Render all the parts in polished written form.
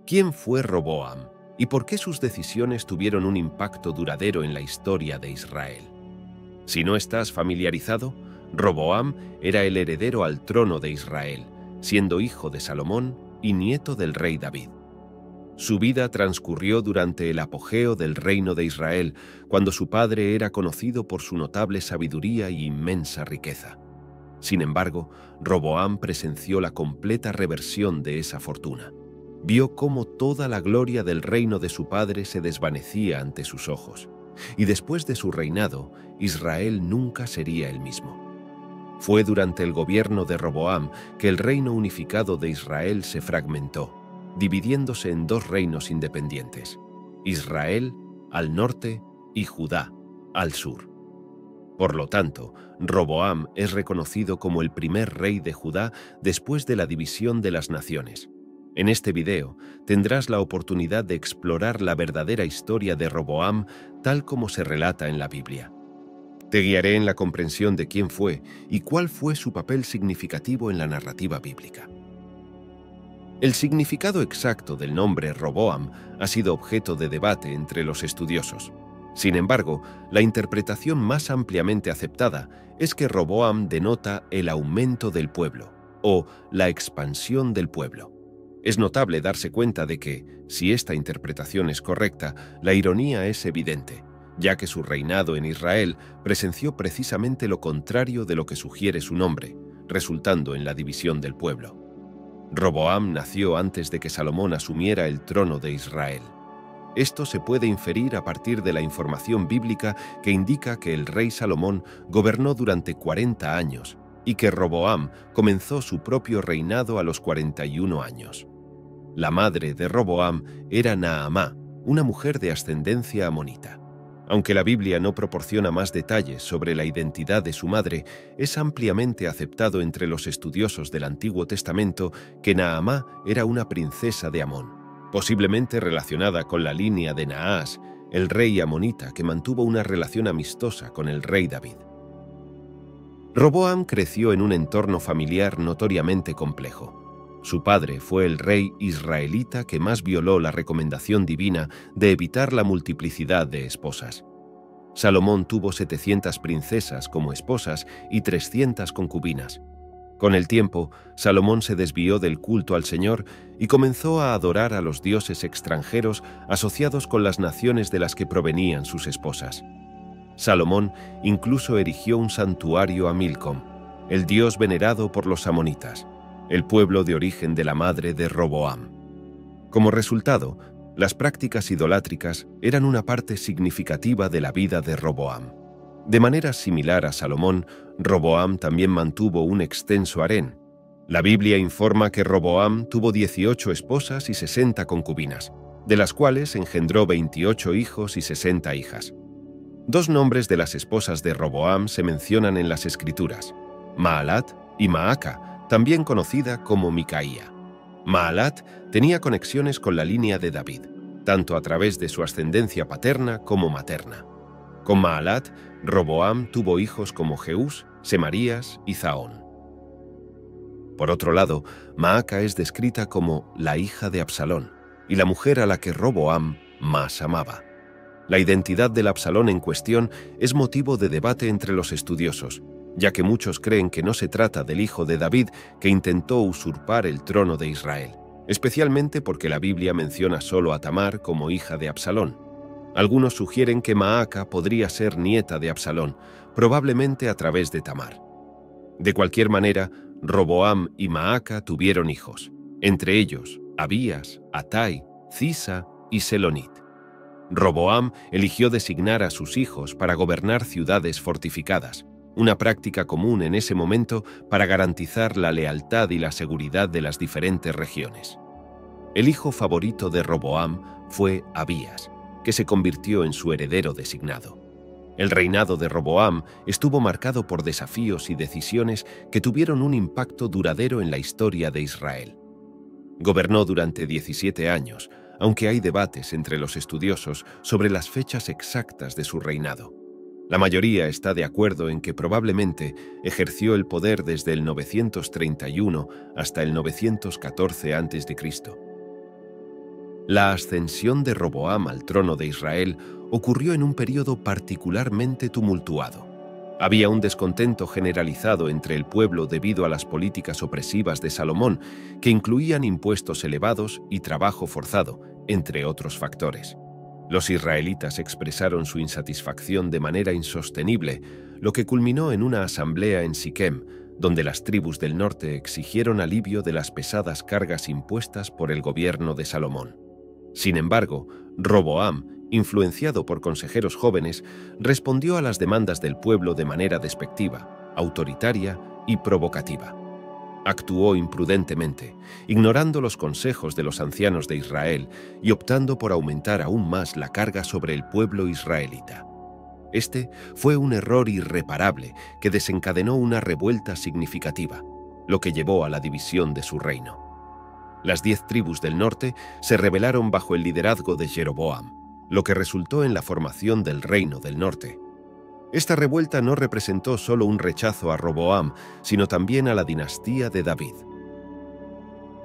¿Quién fue Roboam y por qué sus decisiones tuvieron un impacto duradero en la historia de Israel? Si no estás familiarizado, Roboam era el heredero al trono de Israel, siendo hijo de Salomón y nieto del rey David. Su vida transcurrió durante el apogeo del reino de Israel, cuando su padre era conocido por su notable sabiduría y inmensa riqueza. Sin embargo, Roboam presenció la completa reversión de esa fortuna. Vio cómo toda la gloria del reino de su padre se desvanecía ante sus ojos, y después de su reinado, Israel nunca sería el mismo. Fue durante el gobierno de Roboam que el reino unificado de Israel se fragmentó, dividiéndose en dos reinos independientes: Israel al norte y Judá al sur. Por lo tanto, Roboam es reconocido como el primer rey de Judá después de la división de las naciones. En este video tendrás la oportunidad de explorar la verdadera historia de Roboam tal como se relata en la Biblia. Te guiaré en la comprensión de quién fue y cuál fue su papel significativo en la narrativa bíblica. El significado exacto del nombre Roboam ha sido objeto de debate entre los estudiosos. Sin embargo, la interpretación más ampliamente aceptada es que Roboam denota el aumento del pueblo, o la expansión del pueblo. Es notable darse cuenta de que, si esta interpretación es correcta, la ironía es evidente, ya que su reinado en Israel presenció precisamente lo contrario de lo que sugiere su nombre, resultando en la división del pueblo. Roboam nació antes de que Salomón asumiera el trono de Israel. Esto se puede inferir a partir de la información bíblica que indica que el rey Salomón gobernó durante 40 años y que Roboam comenzó su propio reinado a los 41 años. La madre de Roboam era Naamá, una mujer de ascendencia amonita. Aunque la Biblia no proporciona más detalles sobre la identidad de su madre, es ampliamente aceptado entre los estudiosos del Antiguo Testamento que Naamá era una princesa de Amón, posiblemente relacionada con la línea de Naas, el rey amonita que mantuvo una relación amistosa con el rey David. Roboam creció en un entorno familiar notoriamente complejo. Su padre fue el rey israelita que más violó la recomendación divina de evitar la multiplicidad de esposas. Salomón tuvo 700 princesas como esposas y 300 concubinas. Con el tiempo, Salomón se desvió del culto al Señor y comenzó a adorar a los dioses extranjeros asociados con las naciones de las que provenían sus esposas. Salomón incluso erigió un santuario a Milcom, el dios venerado por los amonitas, el pueblo de origen de la madre de Roboam. Como resultado, las prácticas idolátricas eran una parte significativa de la vida de Roboam. De manera similar a Salomón, Roboam también mantuvo un extenso harén. La Biblia informa que Roboam tuvo 18 esposas y 60 concubinas, de las cuales engendró 28 hijos y 60 hijas. Dos nombres de las esposas de Roboam se mencionan en las Escrituras: Maalat y Maaca, también conocida como Micaía. Maalat tenía conexiones con la línea de David, tanto a través de su ascendencia paterna como materna. Con Maalat, Roboam tuvo hijos como Jeús, Semarías y Zahón. Por otro lado, Maaca es descrita como la hija de Absalón y la mujer a la que Roboam más amaba. La identidad del Absalón en cuestión es motivo de debate entre los estudiosos, ya que muchos creen que no se trata del hijo de David que intentó usurpar el trono de Israel, especialmente porque la Biblia menciona solo a Tamar como hija de Absalón. Algunos sugieren que Maaca podría ser nieta de Absalón, probablemente a través de Tamar. De cualquier manera, Roboam y Maaca tuvieron hijos, entre ellos Abías, Atai, Cisa y Selonit. Roboam eligió designar a sus hijos para gobernar ciudades fortificadas, una práctica común en ese momento para garantizar la lealtad y la seguridad de las diferentes regiones. El hijo favorito de Roboam fue Abías, que se convirtió en su heredero designado. El reinado de Roboam estuvo marcado por desafíos y decisiones que tuvieron un impacto duradero en la historia de Israel. Gobernó durante 17 años, aunque hay debates entre los estudiosos sobre las fechas exactas de su reinado. La mayoría está de acuerdo en que probablemente ejerció el poder desde el 931 hasta el 914 a.C. La ascensión de Roboam al trono de Israel ocurrió en un período particularmente tumultuado. Había un descontento generalizado entre el pueblo debido a las políticas opresivas de Salomón, que incluían impuestos elevados y trabajo forzado, entre otros factores. Los israelitas expresaron su insatisfacción de manera insostenible, lo que culminó en una asamblea en Siquem, donde las tribus del norte exigieron alivio de las pesadas cargas impuestas por el gobierno de Salomón. Sin embargo, Roboam, influenciado por consejeros jóvenes, respondió a las demandas del pueblo de manera despectiva, autoritaria y provocativa. Actuó imprudentemente, ignorando los consejos de los ancianos de Israel y optando por aumentar aún más la carga sobre el pueblo israelita. Este fue un error irreparable que desencadenó una revuelta significativa, lo que llevó a la división de su reino. Las 10 tribus del norte se rebelaron bajo el liderazgo de Jeroboam, lo que resultó en la formación del reino del norte. Esta revuelta no representó solo un rechazo a Roboam, sino también a la dinastía de David.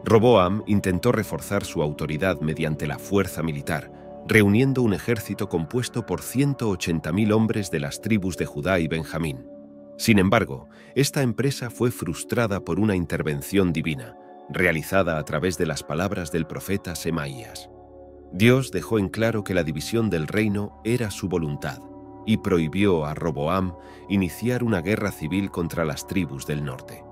Roboam intentó reforzar su autoridad mediante la fuerza militar, reuniendo un ejército compuesto por 180.000 hombres de las tribus de Judá y Benjamín. Sin embargo, esta empresa fue frustrada por una intervención divina, realizada a través de las palabras del profeta Semaías. Dios dejó en claro que la división del reino era su voluntad y prohibió a Roboam iniciar una guerra civil contra las tribus del norte.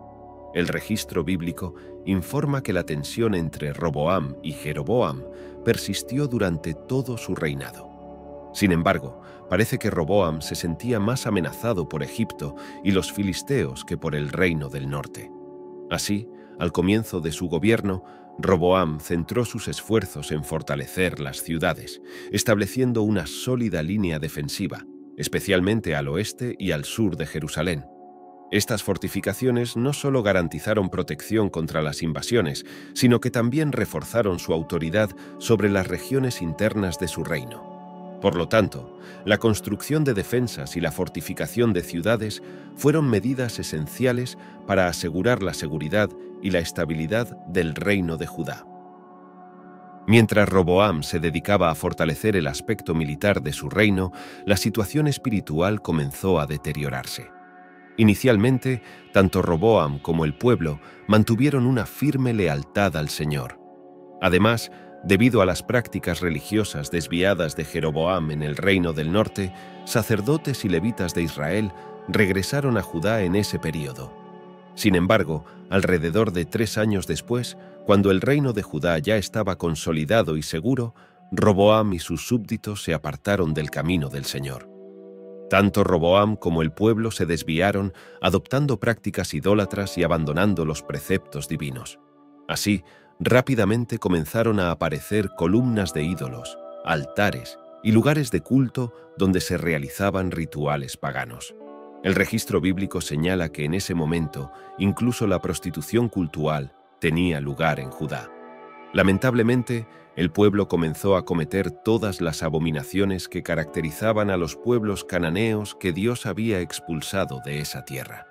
El registro bíblico informa que la tensión entre Roboam y Jeroboam persistió durante todo su reinado. Sin embargo, parece que Roboam se sentía más amenazado por Egipto y los filisteos que por el reino del norte. Así, al comienzo de su gobierno, Roboam centró sus esfuerzos en fortalecer las ciudades, estableciendo una sólida línea defensiva, especialmente al oeste y al sur de Jerusalén. Estas fortificaciones no solo garantizaron protección contra las invasiones, sino que también reforzaron su autoridad sobre las regiones internas de su reino. Por lo tanto, la construcción de defensas y la fortificación de ciudades fueron medidas esenciales para asegurar la seguridad y la estabilidad del reino de Judá. Mientras Roboam se dedicaba a fortalecer el aspecto militar de su reino, la situación espiritual comenzó a deteriorarse. Inicialmente, tanto Roboam como el pueblo mantuvieron una firme lealtad al Señor. Además, debido a las prácticas religiosas desviadas de Jeroboam en el reino del norte, sacerdotes y levitas de Israel regresaron a Judá en ese período. Sin embargo, alrededor de 3 años después, cuando el reino de Judá ya estaba consolidado y seguro, Roboam y sus súbditos se apartaron del camino del Señor. Tanto Roboam como el pueblo se desviaron, adoptando prácticas idólatras y abandonando los preceptos divinos. Así, rápidamente comenzaron a aparecer columnas de ídolos, altares y lugares de culto donde se realizaban rituales paganos. El registro bíblico señala que en ese momento incluso la prostitución cultural tenía lugar en Judá. Lamentablemente, el pueblo comenzó a cometer todas las abominaciones que caracterizaban a los pueblos cananeos que Dios había expulsado de esa tierra.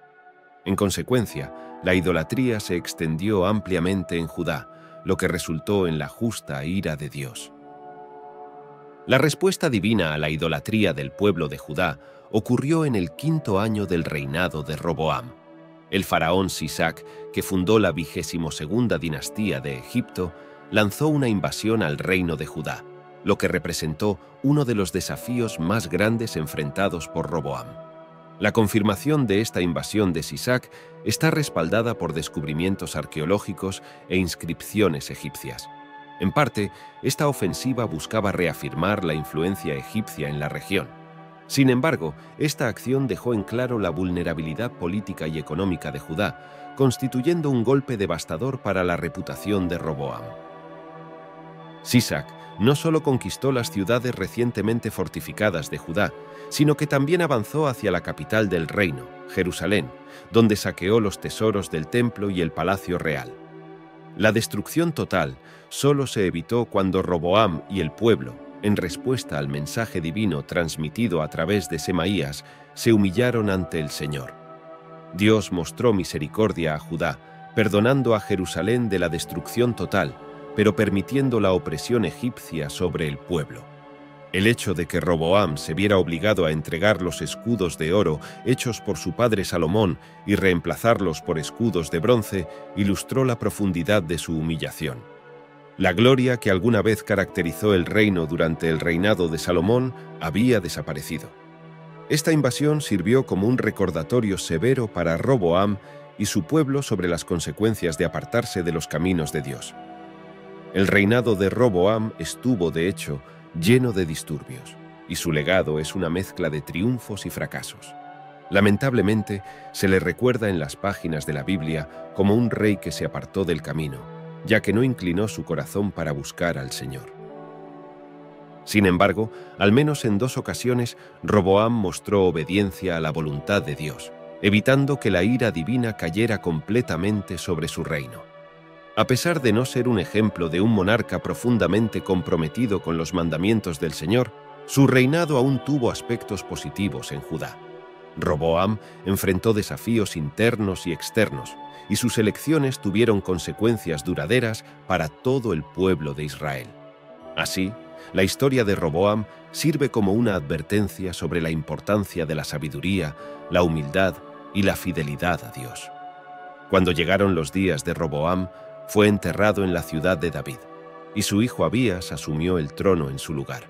En consecuencia, la idolatría se extendió ampliamente en Judá, lo que resultó en la justa ira de Dios. La respuesta divina a la idolatría del pueblo de Judá ocurrió en el 5º año del reinado de Roboam. El faraón Sisac, que fundó la 22ª dinastía de Egipto, lanzó una invasión al reino de Judá, lo que representó uno de los desafíos más grandes enfrentados por Roboam. La confirmación de esta invasión de Sisac está respaldada por descubrimientos arqueológicos e inscripciones egipcias. En parte, esta ofensiva buscaba reafirmar la influencia egipcia en la región. Sin embargo, esta acción dejó en claro la vulnerabilidad política y económica de Judá, constituyendo un golpe devastador para la reputación de Roboam. Sisac no solo conquistó las ciudades recientemente fortificadas de Judá, sino que también avanzó hacia la capital del reino, Jerusalén, donde saqueó los tesoros del templo y el palacio real. La destrucción total solo se evitó cuando Roboam y el pueblo, en respuesta al mensaje divino transmitido a través de Semaías, se humillaron ante el Señor. Dios mostró misericordia a Judá, perdonando a Jerusalén de la destrucción total, pero permitiendo la opresión egipcia sobre el pueblo. El hecho de que Roboam se viera obligado a entregar los escudos de oro hechos por su padre Salomón y reemplazarlos por escudos de bronce ilustró la profundidad de su humillación. La gloria que alguna vez caracterizó el reino durante el reinado de Salomón había desaparecido. Esta invasión sirvió como un recordatorio severo para Roboam y su pueblo sobre las consecuencias de apartarse de los caminos de Dios. El reinado de Roboam estuvo, de hecho, lleno de disturbios, y su legado es una mezcla de triunfos y fracasos. Lamentablemente, se le recuerda en las páginas de la Biblia como un rey que se apartó del camino, ya que no inclinó su corazón para buscar al Señor. Sin embargo, al menos en 2 ocasiones, Roboam mostró obediencia a la voluntad de Dios, evitando que la ira divina cayera completamente sobre su reino. A pesar de no ser un ejemplo de un monarca profundamente comprometido con los mandamientos del Señor, su reinado aún tuvo aspectos positivos en Judá. Roboam enfrentó desafíos internos y externos, y sus elecciones tuvieron consecuencias duraderas para todo el pueblo de Israel. Así, la historia de Roboam sirve como una advertencia sobre la importancia de la sabiduría, la humildad y la fidelidad a Dios. Cuando llegaron los días de Roboam, fue enterrado en la ciudad de David, y su hijo Abías asumió el trono en su lugar.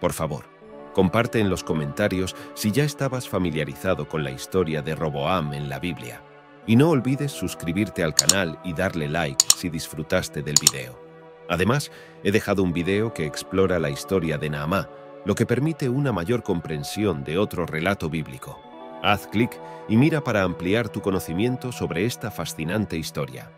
Por favor, comparte en los comentarios si ya estabas familiarizado con la historia de Roboam en la Biblia. Y no olvides suscribirte al canal y darle like si disfrutaste del video. Además, he dejado un video que explora la historia de Naamá, lo que permite una mayor comprensión de otro relato bíblico. Haz clic y mira para ampliar tu conocimiento sobre esta fascinante historia.